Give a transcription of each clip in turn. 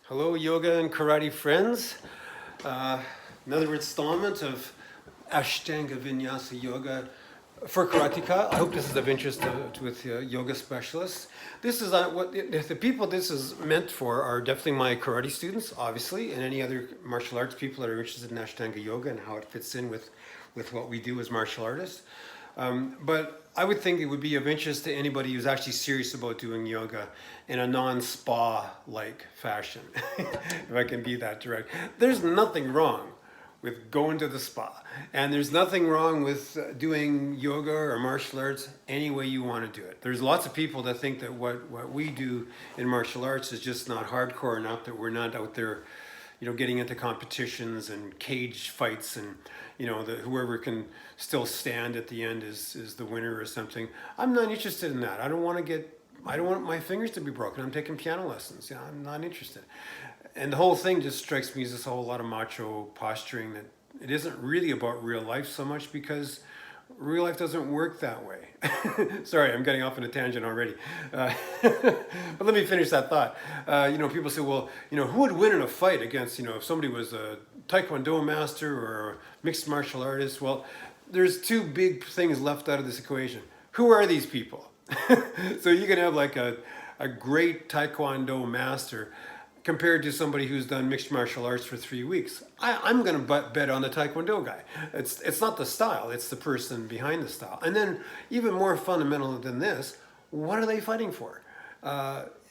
Hello, yoga and karate friends. Uh, Another installment of Ashtanga Vinyasa Yoga for Karateka. I hope this is of interest with yoga specialists. This is what the people this is meant for are definitely my karate students, obviously, and any other martial arts people that are interested in Ashtanga Yoga and how it fits in with what we do as martial artists. But I would think it would be of interest to anybody who's actually serious about doing yoga in a non-spa-like fashion, if I can be that direct. There's nothing wrong with going to the spa, and there's nothing wrong with doing yoga or martial arts any way you want to do it. There's lots of people that think that what we do in martial arts is just not hardcore enough, that we're not out there, getting into competitions and cage fights, and whoever can still stand at the end is the winner or something. I'm not interested in that. I don't want my fingers to be broken. I'm taking piano lessons. I'm not interested. And the whole thing just strikes me as this whole lot of macho posturing, that it isn't really about real life so much, because real life doesn't work that way. Sorry, I'm getting off on a tangent already. But let me finish that thought. People say, well, who would win in a fight against, if somebody was a Taekwondo master or a mixed martial artist? Well, there's two big things left out of this equation. Who are these people? So you can have like a great Taekwondo master compared to somebody who's done mixed martial arts for 3 weeks. I'm going to bet on the Taekwondo guy. It's not the style, it's the person behind the style. And then even more fundamental than this, what are they fighting for?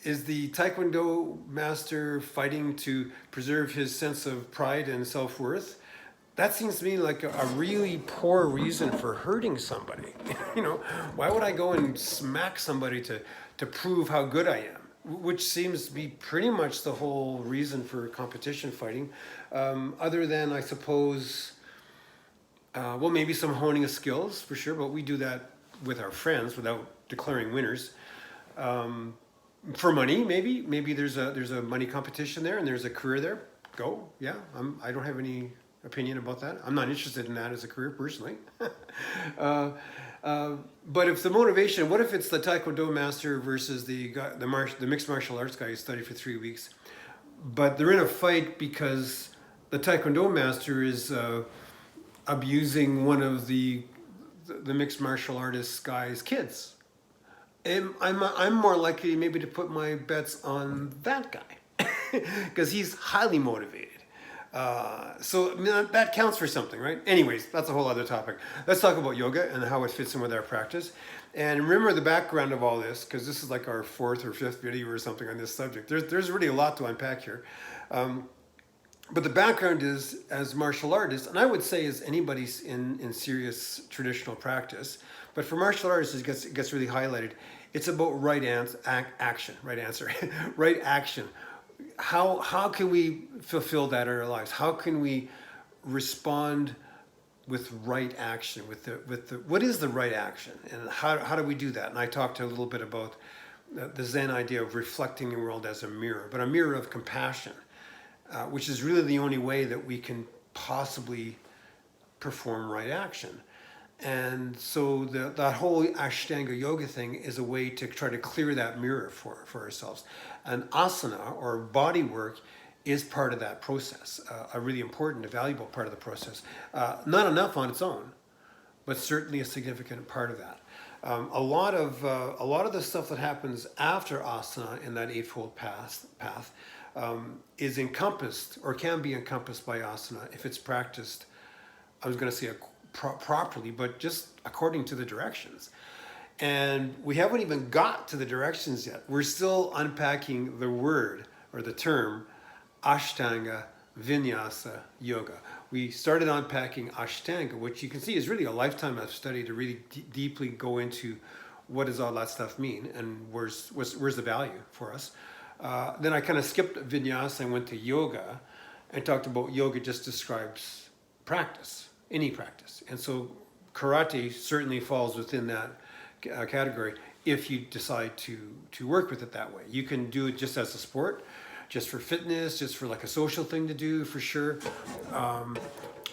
Is the Taekwondo master fighting to preserve his sense of pride and self-worth? That seems to me like a really poor reason for hurting somebody. Why would I go and smack somebody to prove how good I am? Which seems to be pretty much the whole reason for competition fighting, other than, I suppose, maybe some honing of skills for sure, but we do that with our friends without declaring winners. For money, maybe there's a money competition there and there's a career there. Go, yeah. I don't have any opinion about that. I'm not interested in that as a career personally. But if the motivation, what if it's the Taekwondo master versus the mixed martial arts guy who studied for 3 weeks, but they're in a fight because the Taekwondo master is abusing one of the mixed martial artist guy's kids. And I'm more likely maybe to put my bets on that guy because he's highly motivated. So that counts for something, right? Anyways, that's a whole other topic. Let's talk about yoga and how it fits in with our practice. And remember the background of all this, because this is like our 4th or 5th video or something on this subject. There's really a lot to unpack here. But the background is, as martial artists, and I would say as anybody in serious traditional practice, but for martial artists it gets really highlighted. It's about right action. Right action. How can we fulfill that in our lives? How can we respond with right action? What is the right action, and how do we do that? And I talked a little bit about the Zen idea of reflecting the world as a mirror, but a mirror of compassion, which is really the only way that we can possibly perform right action. And so that whole Ashtanga yoga thing is a way to try to clear that mirror for ourselves. And asana, or body work, is part of that process, a really important, a valuable part of the process. Not enough on its own, but certainly a significant part of that. A lot of the stuff that happens after asana in that eightfold path is encompassed, or can be encompassed, by asana if it's practiced. I was going to say properly, but just according to the directions. And we haven't even got to the directions yet. We're still unpacking the word, or the term, Ashtanga Vinyasa Yoga. We started unpacking Ashtanga, which you can see is really a lifetime of study to really deeply go into what does all that stuff mean, and where's the value for us. Then I kind of skipped Vinyasa and went to yoga and talked about yoga just describes practice, any practice. And so karate certainly falls within that category if you decide to work with it that way. You can do it just as a sport, just for fitness, just for like a social thing to do, for sure.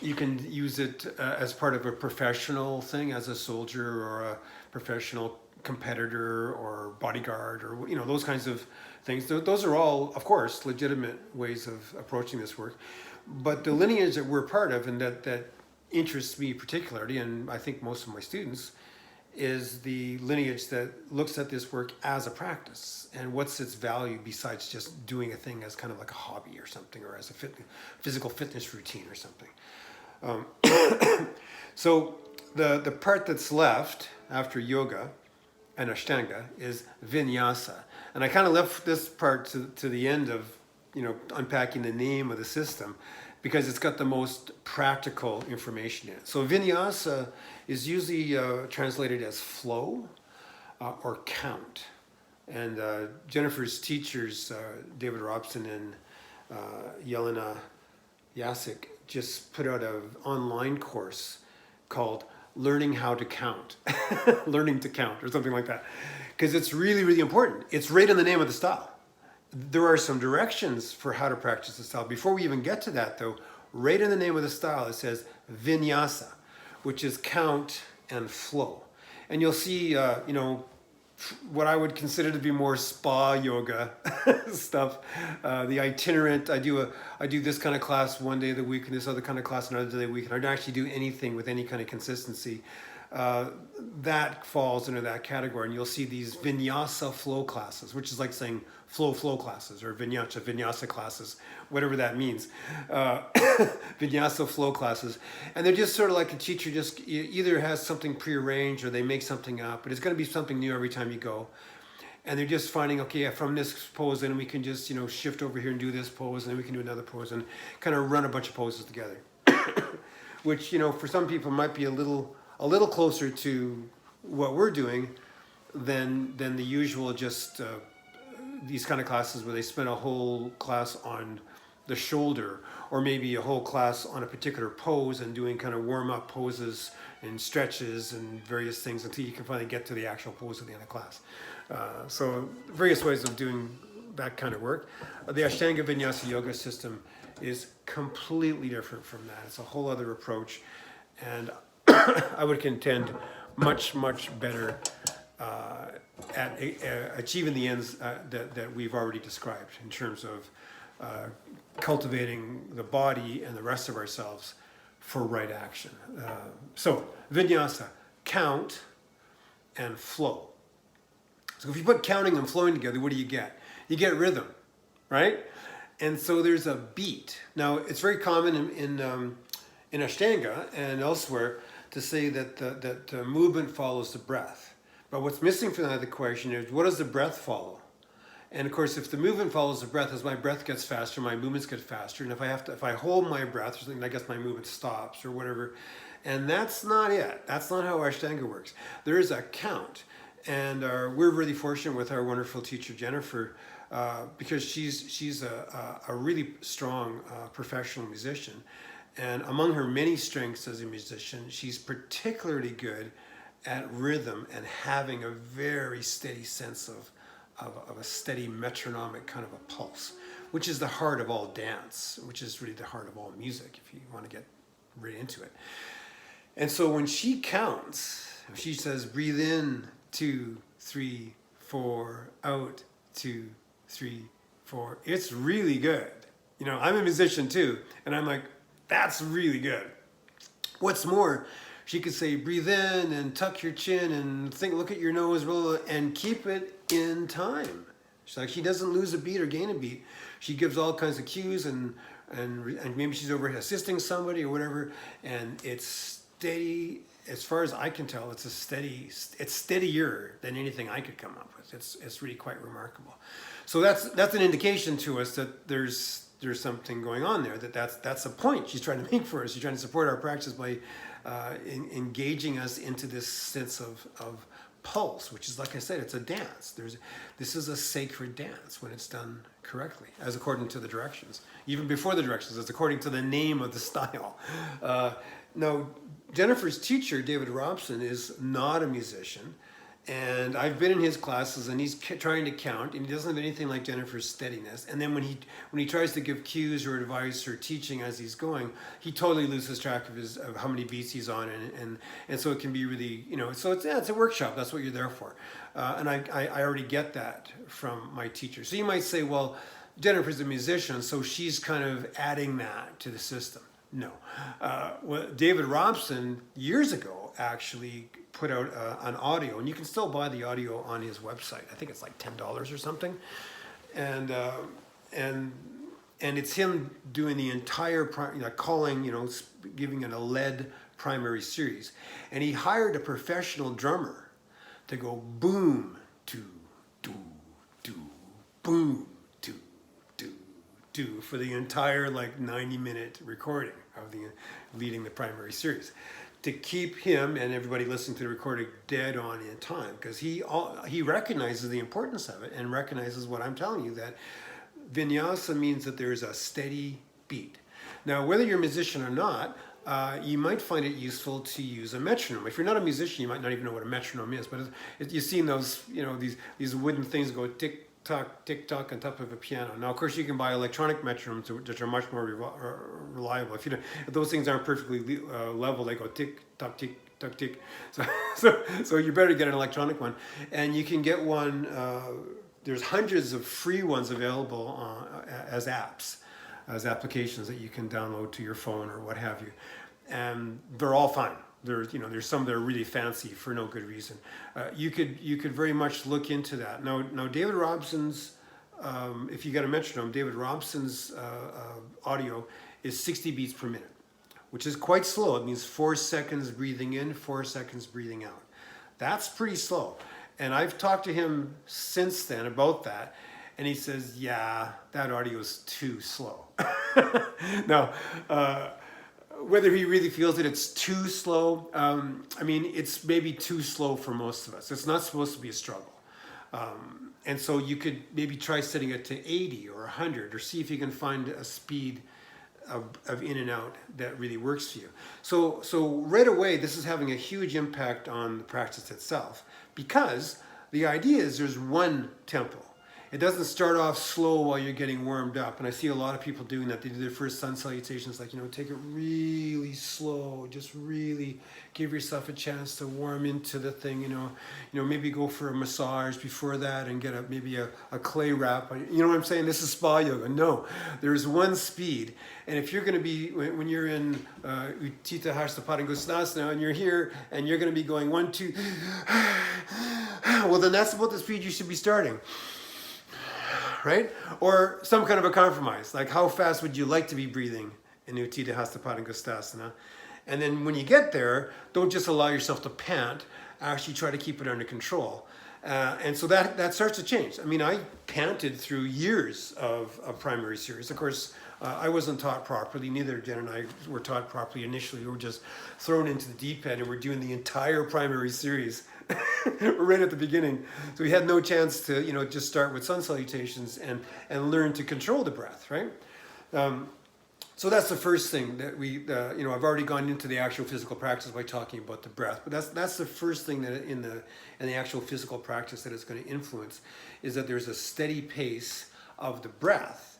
You can use it as part of a professional thing, as a soldier or a professional competitor or bodyguard, or those kinds of things. Those are all, of course, legitimate ways of approaching this work. But the lineage that we're part of, and that interests me particularly, and I think most of my students, is the lineage that looks at this work as a practice and what's its value besides just doing a thing as kind of like a hobby or something, or as a physical fitness routine or something. So the part that's left after yoga and Ashtanga is vinyasa. And I kind of left this part to the end of, unpacking the name of the system, because it's got the most practical information in it. So vinyasa is usually translated as flow or count. And Jennifer's teachers, David Robson and Yelena Yasik, just put out an online course called Learning How to Count, Learning to Count, or something like that. Because it's really, really important. It's right in the name of the style. There are some directions for how to practice the style. Before we even get to that, though, right in the name of the style, it says vinyasa, which is count and flow. And you'll see, what I would consider to be more spa yoga stuff. The itinerant, I do this kind of class one day of the week and this other kind of class another day of the week, and I don't actually do anything with any kind of consistency. That falls into that category, and you'll see these vinyasa flow classes, which is like saying flow classes, or vinyasa classes, whatever that means. Vinyasa flow classes, and they're just sort of like a teacher just either has something prearranged or they make something up, but it's going to be something new every time you go. And they're just finding, okay, from this pose, then we can just shift over here and do this pose, and then we can do another pose, and kind of run a bunch of poses together, which for some people might be a little closer to what we're doing than the usual just these kind of classes where they spend a whole class on the shoulder, or maybe a whole class on a particular pose and doing kind of warm-up poses and stretches and various things until you can finally get to the actual pose at the end of class. So various ways of doing that kind of work. The Ashtanga Vinyasa Yoga system is completely different from that. It's a whole other approach, and I would contend much better at achieving the ends that we've already described in terms of cultivating the body and the rest of ourselves for right action. So vinyasa, count and flow. So if you put counting and flowing together, what do you get? You get rhythm, right? And so there's a beat. Now it's very common in Ashtanga and elsewhere to say that movement follows the breath. But what's missing from that equation is, what does the breath follow? And of course, if the movement follows the breath, as my breath gets faster, my movements get faster. And if I hold my breath or something, I guess my movement stops or whatever. And that's not it. That's not how Ashtanga works. There is a count. And we're really fortunate with our wonderful teacher, Jennifer, because she's a really strong professional musician. And among her many strengths as a musician, she's particularly good at rhythm and having a very steady sense of a steady metronomic kind of a pulse, which is the heart of all dance, which is really the heart of all music, if you want to get right into it. And so when she counts, if she says, breathe in, 2, 3, 4, out, 2, 3, 4, it's really good. I'm a musician too, and I'm like, that's really good. What's more, she could say, breathe in and tuck your chin and look at your nose, and keep it in time. She's like, she doesn't lose a beat or gain a beat. She gives all kinds of cues, and maybe she's over assisting somebody or whatever, and it's steady. As far as I can tell, it's steadier than anything I could come up with. It's really quite remarkable. So that's an indication to us that there's something going on there, that's a point she's trying to make for us. She's trying to support our practice by engaging us into this sense of pulse, which is, like I said, it's a dance. This is a sacred dance when it's done correctly, as according to the directions. Even before the directions, as according to the name of the style. Now, Jennifer's teacher, David Robson, is not a musician, And I've been in his classes, and he's trying to count, and he doesn't have anything like Jennifer's steadiness. And then when he tries to give cues or advice or teaching as he's going, he totally loses track of how many beats he's on, and so it can be really, so it's a workshop. That's what you're there for, and I already get that from my teacher. So you might say, well, Jennifer's a musician, so she's kind of adding that to the system. No, well, David Robson years ago actually put out an audio, and you can still buy the audio on his website. I think it's like $10 or something, and it's him doing the entire calling, giving it a lead primary series, and he hired a professional drummer to go boom, do, do, do, boom, do, do, do for the entire 90-minute recording of the leading the primary series, to keep him and everybody listening to the recording dead on in time, because he recognizes the importance of it and recognizes what I'm telling you, that vinyasa means that there's a steady beat. Now, whether you're a musician or not, you might find it useful to use a metronome. If you're not a musician, you might not even know what a metronome is, but you've seen those, these wooden things go tick tock on top of a piano. Now, of course, you can buy electronic metronomes which are much more reliable. If those things aren't perfectly level, they go tick tock, tick tock, tick. So you better get an electronic one, and you can get one. There's hundreds of free ones available as apps, as applications that you can download to your phone or what have you, and they're all fine. There's some that are really fancy for no good reason. You could very much look into that. Now David Robson's, if you got a metronome, David Robson's audio is 60 beats per minute, which is quite slow. It means 4 seconds breathing in, 4 seconds breathing out. That's pretty slow. And I've talked to him since then about that, and he says, yeah, that audio is too slow. Now, whether he really feels that it's too slow, it's maybe too slow for most of us. It's not supposed to be a struggle. And so you could maybe try setting it to 80 or 100, or see if you can find a speed of in and out that really works for you. So right away, this is having a huge impact on the practice itself, because the idea is there's one tempo. It doesn't start off slow while you're getting warmed up. And I see a lot of people doing that. They do their first sun salutations, take it really slow. Just really give yourself a chance to warm into the thing, maybe go for a massage before that and get maybe a clay wrap. You know what I'm saying? This is spa yoga. No, there's one speed. And if you're going to be, when you're in Utthita Hasta Padangusthasana and you're here and you're going to be going 1, 2, well, then that's about the speed you should be starting. Right? Or some kind of a compromise, like how fast would you like to be breathing in Utthita Hasta Padangusthasana? And then when you get there, don't just allow yourself to pant, actually try to keep it under control. And so that starts to change. I panted through years of primary series. Of course, I wasn't taught properly, neither Jen and I were taught properly initially. We were just thrown into the deep end and we're doing the entire primary series right at the beginning. So we had no chance to, just start with sun salutations and learn to control the breath, right? So that's the first thing that I've already gone into the actual physical practice by talking about the breath, but that's the first thing that in the actual physical practice that it's going to influence, is that there's a steady pace of the breath.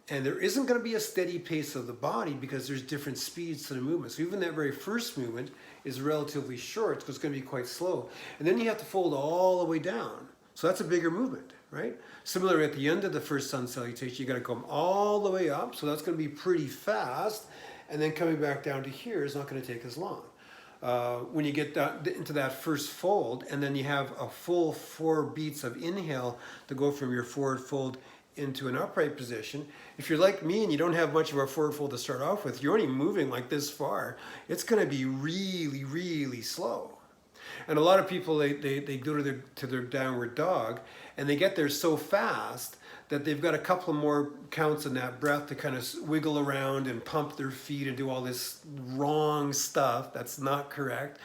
And there isn't going to be a steady pace of the body because there's different speeds to the movement. So even that very first movement is relatively short, so it's going to be quite slow. And then you have to fold all the way down. So that's a bigger movement, right? Similarly, at the end of the first sun salutation, you got to come all the way up. So that's going to be pretty fast. And then coming back down to here is not going to take as long. When you get into that first fold, and then you have a full 4 beats of inhale to go from your forward fold into an upright position. If you're like me and you don't have much of a forward fold to start off with, you're only moving like this far, it's going to be really, really slow. And a lot of people, they go to their downward dog, and they get there so fast that they've got a couple of more counts in that breath to kind of wiggle around and pump their feet and do all this wrong stuff that's not correct.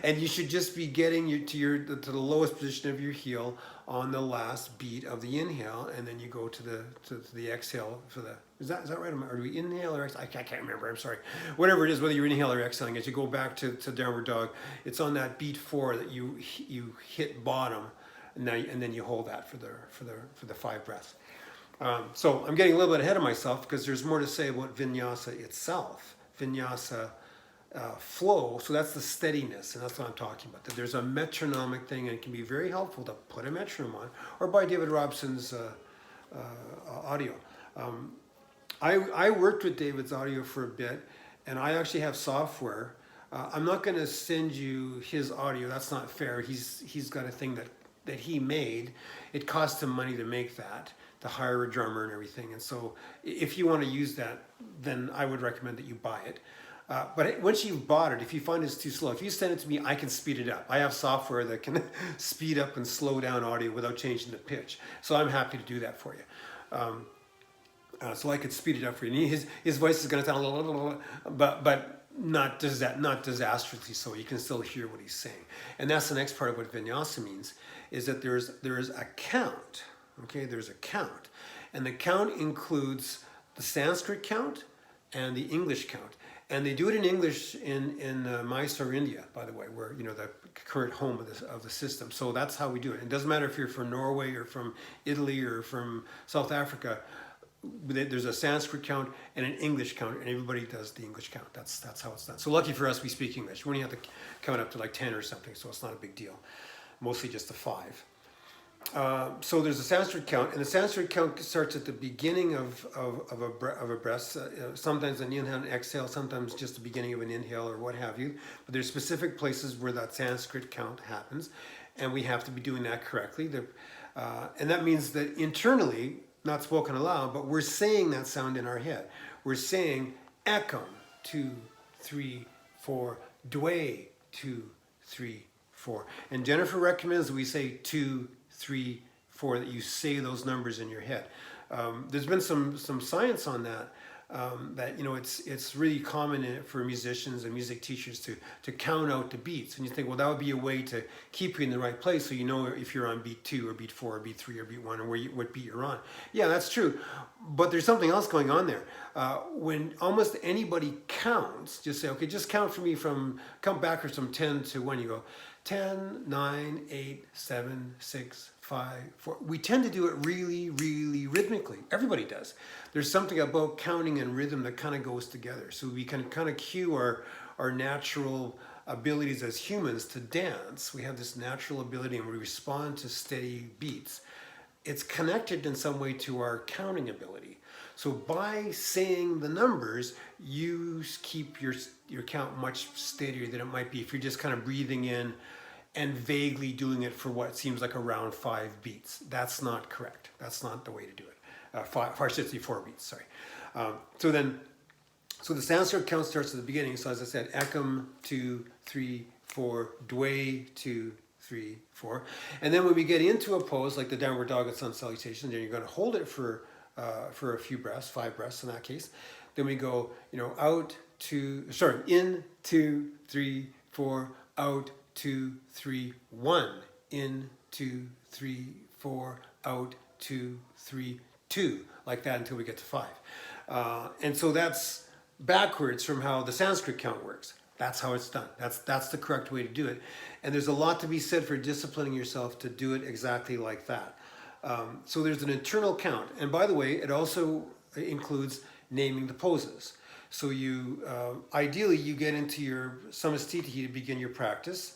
And you should just be getting to the lowest position of your heel on the last beat of the inhale, and then you go to the exhale for the. Is that right? Or do we inhale or exhale? I can't remember. I'm sorry. Whatever it is, whether you're inhaling or exhaling, as you go back to downward dog, it's on that beat 4 that you hit bottom, and then you hold that for the 5 breaths. So I'm getting a little bit ahead of myself because there's more to say about vinyasa itself. Vinyasa flow, so that's the steadiness, and that's what I'm talking about. That there's a metronomic thing, and it can be very helpful to put a metronome on, or buy David Robson's audio. I worked with David's audio for a bit, and I actually have software. I'm not going to send you his audio. That's not fair. He's got a thing that he made. It cost him money to make that, to hire a drummer and everything. And so if you want to use that, then I would recommend that you buy it. But once you've bought it, if you find it's too slow, if you send it to me, I can speed it up. I have software that can speed up and slow down audio without changing the pitch. So I'm happy to do that for you. So I could speed it up for you. And his voice is going to sound, but not disastrously so. You can still hear what he's saying. And that's the next part of what vinyasa means, is that there is a count. Okay, there's a count. And the count includes the Sanskrit count and the English count. And they do it in English in Mysore, India, by the way, where the current home of the system. So that's how we do it. It doesn't matter if you're from Norway or from Italy or from South Africa. There's a Sanskrit count and an English count, and everybody does the English count. That's how it's done. So lucky for us, we speak English. We only have to count up to like 10 or something, so it's not a big deal. Mostly just a 5. So there's a Sanskrit count, and the Sanskrit count starts at the beginning of a breath. Sometimes an inhale and exhale, sometimes just the beginning of an inhale or what have you. But there's specific places where that Sanskrit count happens, and we have to be doing that correctly. And that means that internally, not spoken aloud, but we're saying that sound in our head. We're saying ekam, 2, 3, 4, dwe, 2, 3, 4. And Jennifer recommends that we say 2, 3, 4, that you say those numbers in your head. There's been some science on that. That it's really common for musicians and music teachers to count out the beats, and you think, well, that would be a way to keep you in the right place, so you know if you're on beat 2 or beat 4 or beat 3 or beat 1 or what beat you're on. Yeah, that's true, but there's something else going on there. When almost anybody counts, just say, okay, just count for me count backwards from 10 to 1. You go 10, 9, 8, 7, 6, 5, 4. We tend to do it really, really rhythmically. Everybody does. There's something about counting and rhythm that kind of goes together. So we can kind of cue our natural abilities as humans to dance. We have this natural ability, and we respond to steady beats. It's connected in some way to our counting ability. So by saying the numbers, you keep your count much steadier than it might be if you're just kind of breathing in and vaguely doing it for what seems like around 5 beats. That's not correct. That's not the way to do it. 4 beats, sorry. So the Sanskrit count starts at the beginning. So as I said, ekam, 2, 3, 4, dwe, 2, 3, 4. And then when we get into a pose like the downward dog at sun salutation, then you're going to hold it for a few breaths, 5 breaths in that case. Then we go, in, 2, 3, 4, out, 2, 3, 1, in, 2, 3, 4, out, 2, 3, 2, like that until we get to 5. And so that's backwards from how the Sanskrit count works. That's how it's done. That's the correct way to do it. And there's a lot to be said for disciplining yourself to do it exactly like that. So there's an internal count. And by the way, it also includes naming the poses. So ideally you get into your samastitihi to begin your practice.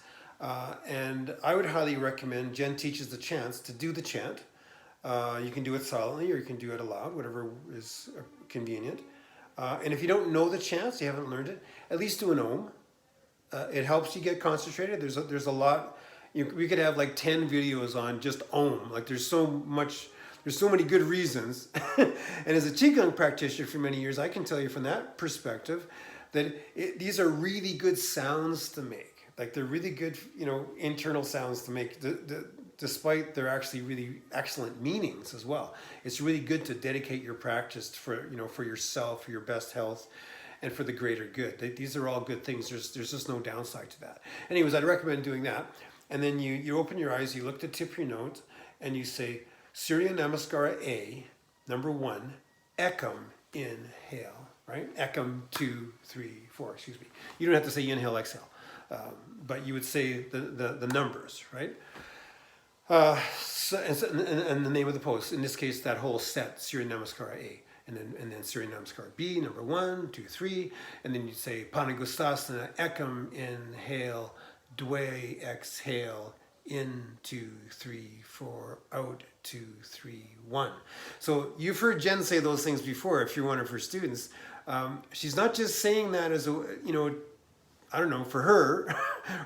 And I would highly recommend, Jen teaches the chants, to do the chant. You can do it silently or you can do it aloud, whatever is convenient. And if you don't know the chants, you haven't learned it, at least do an om. It helps you get concentrated. There's a lot. We could have like 10 videos on just om. Like there's so many good reasons. And as a Qigong practitioner for many years, I can tell you from that perspective that these are really good sounds to make. Like they're really good, internal sounds to make, despite their actually really excellent meanings as well. It's really good to dedicate your practice for yourself, for your best health, and for the greater good. These are all good things. There's just no downside to that. Anyways, I'd recommend doing that. And then you open your eyes, you look to tip your nose, and you say Surya Namaskara A, number 1, Ekam, inhale, right? Ekam, 2, 3, 4, excuse me. You don't have to say inhale, exhale, but you would say the numbers, right? And the name of the pose, in this case, that whole set, Surya Namaskara A. And then Surya Namaskara B, number 1, 2, 3. And then you'd say Panagustasana, Ekam, inhale, Dwe, exhale, in, 2, 3, 4, out, 2, 3, 1. So you've heard Jen say those things before if you're one of her students. She's not just saying that as a, I don't know, for her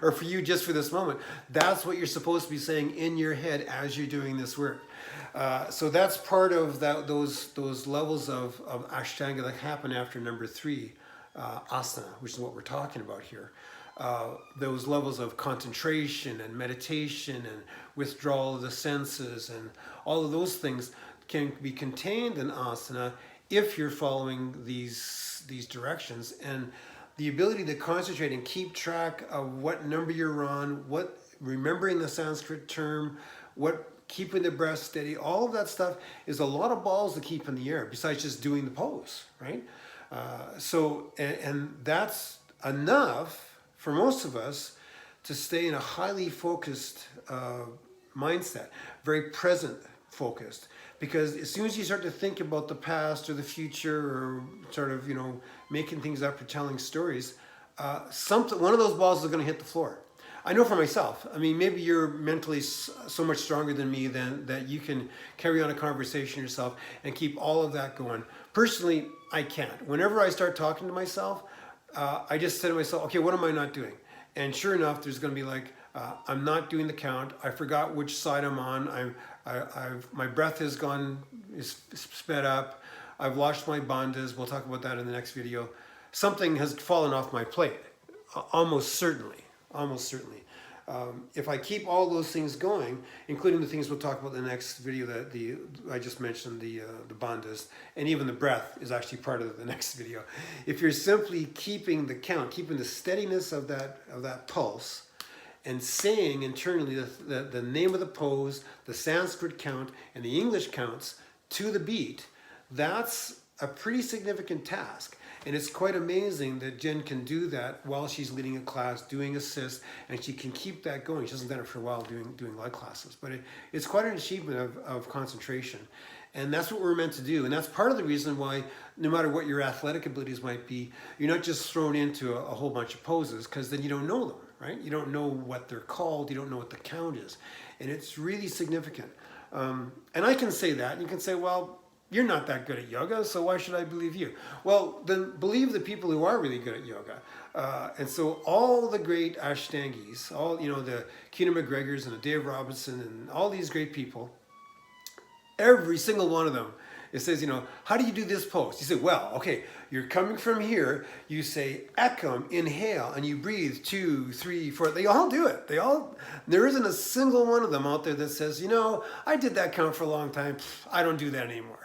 or for you just for this moment. That's what you're supposed to be saying in your head as you're doing this work. So that's part of those levels of Ashtanga that happen after number 3, asana, which is what we're talking about here. Those levels of concentration and meditation and withdrawal of the senses and all of those things can be contained in asana if you're following these directions. And the ability to concentrate and keep track of what number you're on, remembering the Sanskrit term, keeping the breath steady, all of that stuff is a lot of balls to keep in the air besides just doing the pose, right? And that's enough for most of us to stay in a highly focused mindset, very present focused. Because as soon as you start to think about the past or the future or sort of, making things up or telling stories, one of those balls is going to hit the floor. I know for myself. I mean, maybe you're mentally so much stronger than me that you can carry on a conversation yourself and keep all of that going. Personally, I can't. Whenever I start talking to myself, I just say to myself, okay, what am I not doing? And sure enough, there's going to be like, I'm not doing the count. I forgot which side I'm on. My breath is sped up. I've lost my bandhas. We'll talk about that in the next video. Something has fallen off my plate, almost certainly. If I keep all those things going, including the things we'll talk about in the next video, that I just mentioned, the bandhas, and even the breath is actually part of the next video. If you're simply keeping the count, keeping the steadiness of that pulse, and saying internally the name of the pose, the Sanskrit count, and the English counts to the beat, that's a pretty significant task. And it's quite amazing that Jen can do that while she's leading a class, doing assist, and she can keep that going. She hasn't done it for a while doing live classes, but it's quite an achievement of concentration. And that's what we're meant to do. And that's part of the reason why, no matter what your athletic abilities might be, you're not just thrown into a whole bunch of poses, because then you don't know them, right? You don't know what they're called. You don't know what the count is. And it's really significant. And I can say that. And you can say, well, you're not that good at yoga, so why should I believe you? Well, then believe the people who are really good at yoga. And so all the great Ashtangis, all, the Keenan McGregors and the Dave Robinson and all these great people, every single one of them, it says, how do you do this pose? You say, well, okay, you're coming from here, you say Ekam, inhale, and you breathe 2, 3, 4. They all do it. There isn't a single one of them out there that says, I did that count for a long time. I don't do that anymore.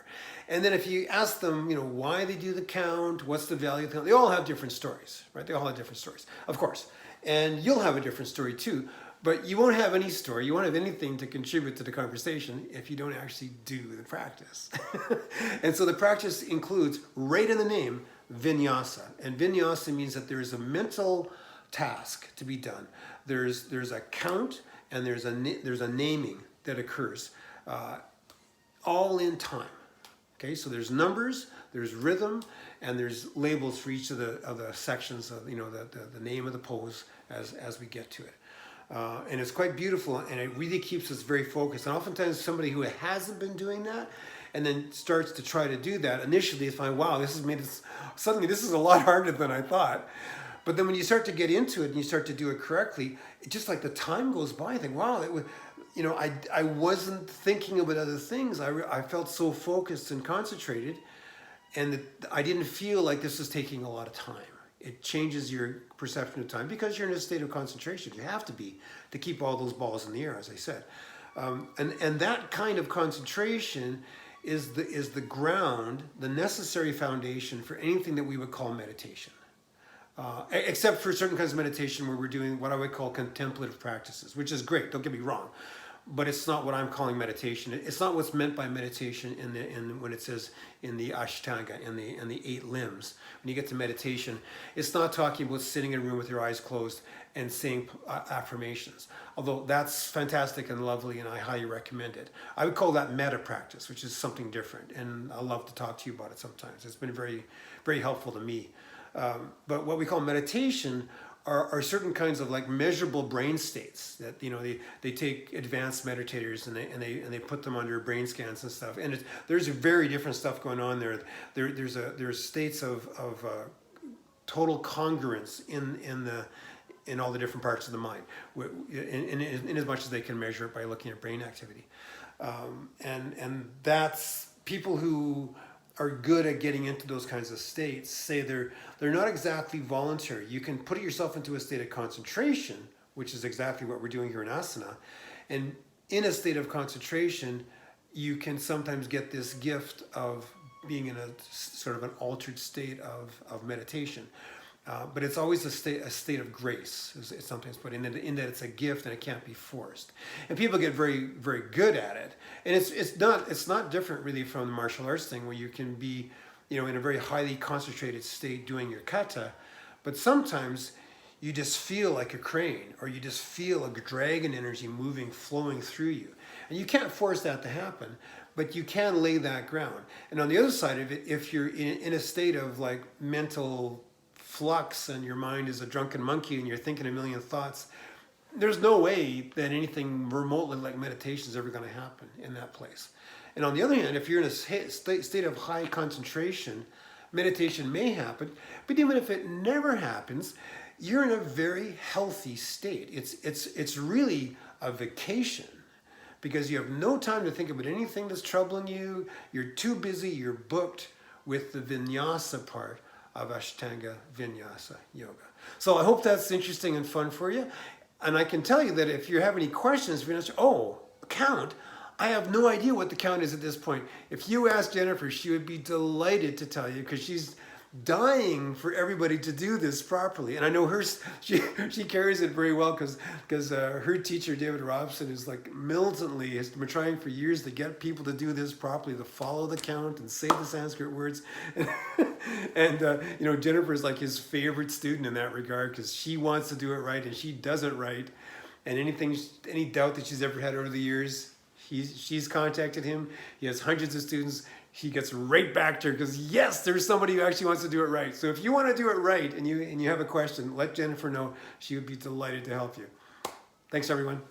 And then if you ask them, why they do the count, what's the value of the count, they all have different stories, right? They all have different stories, of course. And you'll have a different story too, but you won't have any story, you won't have anything to contribute to the conversation if you don't actually do the practice. And so the practice includes, right in the name, vinyasa. And vinyasa means that there is a mental task to be done. There's a count and there's a naming that occurs, all in time. Okay, so there's numbers, there's rhythm, and there's labels for each of the sections of the name of the pose as we get to it. And it's quite beautiful, and it really keeps us very focused. And oftentimes somebody who hasn't been doing that and then starts to try to do that, initially they find, wow, this is a lot harder than I thought. But then when you start to get into it and you start to do it correctly, it just like the time goes by, I think, wow, I wasn't thinking about other things. I felt so focused and concentrated, and I didn't feel like this was taking a lot of time. It changes your perception of time because you're in a state of concentration. You have to be to keep all those balls in the air, as I said. And that kind of concentration is the ground, the necessary foundation for anything that we would call meditation. Except for certain kinds of meditation where we're doing what I would call contemplative practices, which is great, don't get me wrong. but it's not what I'm calling meditation. It's not what's meant by meditation when it says in the Ashtanga, in the 8 limbs. When you get to meditation, it's not talking about sitting in a room with your eyes closed and saying affirmations. Although that's fantastic and lovely, and I highly recommend it. I would call that meta practice, which is something different, and I'd love to talk to you about it sometimes. It's been very, very helpful to me. But what we call meditation are certain kinds of like measurable brain states that they take advanced meditators and they put them under brain scans and stuff, and there's a very different stuff going on there. There's states of total congruence in all the different parts of the mind, in as much as they can measure it by looking at brain activity, and that's people who are good at getting into those kinds of states say they're not exactly voluntary. You can put yourself into a state of concentration, which is exactly what we're doing here in asana, and in a state of concentration you can sometimes get this gift of being in a sort of an altered state of meditation. But it's always a state of grace. It's sometimes put in that it's a gift and it can't be forced. And people get very, very good at it. And it's not different really from the martial arts thing, where you can be, in a very highly concentrated state doing your kata, but sometimes you just feel like a crane, or you just feel a dragon energy moving, flowing through you. And you can't force that to happen, but you can lay that ground. And on the other side of it, if you're in a state of like mental flux and your mind is a drunken monkey and you're thinking a million thoughts, there's no way that anything remotely like meditation is ever going to happen in that place. And on the other hand, if you're in a state of high concentration, meditation may happen, but even if it never happens, you're in a very healthy state. It's really a vacation, because you have no time to think about anything that's troubling you. You're too busy, you're booked with the vinyasa part of Ashtanga Vinyasa Yoga. So I hope that's interesting and fun for you. And I can tell you that if you have any questions, count, I have no idea what the count is at this point. If you ask Jennifer, she would be delighted to tell you, because she's dying for everybody to do this properly. And I know she carries it very well, because her teacher, David Robson, is like militantly has been trying for years to get people to do this properly, to follow the count and say the Sanskrit words. And Jennifer is like his favorite student in that regard, because she wants to do it right and she does it right. And any doubt that she's ever had over the years, she's contacted him. He has hundreds of students. He gets right back to her, because yes, there's somebody who actually wants to do it right. So if you want to do it right and you have a question, let Jennifer know. She would be delighted to help you. Thanks, everyone.